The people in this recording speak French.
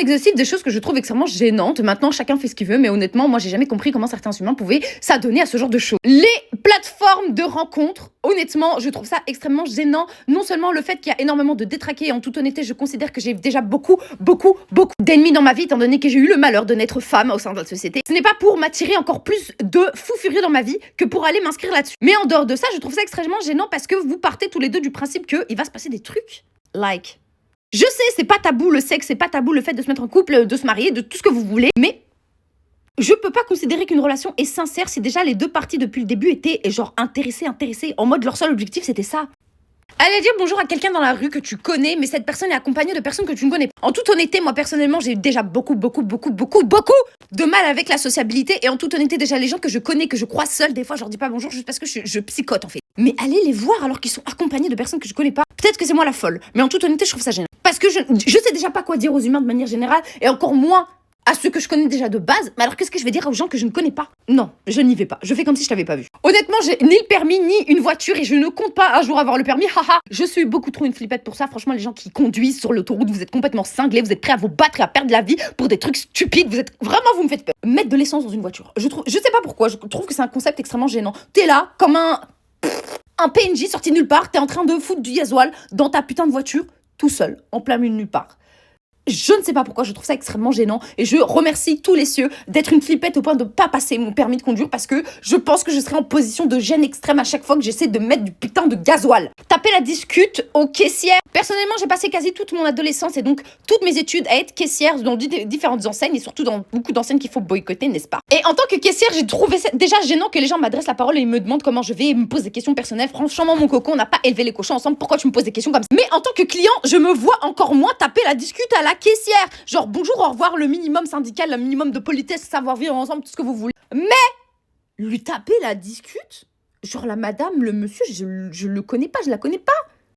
exhaustif des choses que je trouve extrêmement gênantes. Maintenant, chacun fait ce qu'il veut, mais honnêtement, moi, j'ai jamais compris comment certains humains pouvaient s'adonner à ce genre de choses. Les plateformes de rencontres, honnêtement, je trouve ça extrêmement gênant. Non seulement le fait qu'il y a énormément de détraqués, et en toute honnêteté, je considère que j'ai déjà beaucoup d'ennemis dans ma vie, étant donné que j'ai eu le malheur de naître femme au sein de la société. Ce n'est pas pour m'attirer encore plus de fous furieux dans ma vie que pour aller m'inscrire là-dessus. Mais en dehors de ça, je trouve ça extrêmement gênant parce que vous partez tous les deux du principe qu'il va se passer des trucs. Like. Je sais, c'est pas tabou le sexe, c'est pas tabou le fait de se mettre en couple, de se marier, de tout ce que vous voulez, mais je peux pas considérer qu'une relation est sincère si déjà les deux parties depuis le début étaient genre intéressées, en mode leur seul objectif c'était ça. Allez dire bonjour à quelqu'un dans la rue que tu connais, mais cette personne est accompagnée de personnes que tu ne connais pas. En toute honnêteté, moi personnellement, j'ai déjà beaucoup de mal avec la sociabilité. Et en toute honnêteté, déjà les gens que je connais, que je crois seuls, des fois je leur dis pas bonjour juste parce que je psychote en fait. Mais allez les voir alors qu'ils sont accompagnés de personnes que je connais pas. Peut-être que c'est moi la folle, mais en toute honnêteté, je trouve ça gênant. Parce que je sais déjà pas quoi dire aux humains de manière générale, et encore moins à ceux que je connais déjà de base, mais alors qu'est-ce que je vais dire aux gens que je ne connais pas? Non, je n'y vais pas. Je fais comme si je t'avais pas vu. Honnêtement, j'ai ni le permis, ni une voiture, et je ne compte pas un jour avoir le permis, haha. Je suis beaucoup trop une flippette pour ça. Franchement, les gens qui conduisent sur l'autoroute, vous êtes complètement cinglés, vous êtes prêts à vous battre et à perdre la vie pour des trucs stupides. Vous me faites peur. Mettre de l'essence dans une voiture. Je sais pas pourquoi, je trouve que c'est un concept extrêmement gênant. T'es là, comme un PNJ sorti de nulle part, t'es en train de foutre du gasoil dans ta putain de voiture, tout seul, en plein milieu de nulle part. Je ne sais pas pourquoi, je trouve ça extrêmement gênant et je remercie tous les cieux d'être une flippette au point de ne pas passer mon permis de conduire parce que je pense que je serai en position de gêne extrême à chaque fois que j'essaie de mettre du putain de gasoil. Taper la discute aux caissières. Personnellement, j'ai passé quasi toute mon adolescence et donc toutes mes études à être caissière dans différentes enseignes et surtout dans beaucoup d'enseignes qu'il faut boycotter, n'est-ce pas? Et en tant que caissière, j'ai trouvé ça déjà gênant que les gens m'adressent la parole et ils me demandent comment je vais et me posent des questions personnelles. Franchement, mon coco, on n'a pas élevé les cochons ensemble, pourquoi tu me poses des questions comme ça? Mais en tant que client, je me vois encore moins taper la discute à la caissière. Genre bonjour, au revoir, le minimum syndical, le minimum de politesse, savoir vivre ensemble, tout ce que vous voulez. Mais lui taper la discute, genre la madame, le monsieur, je le connais pas, je la connais pas.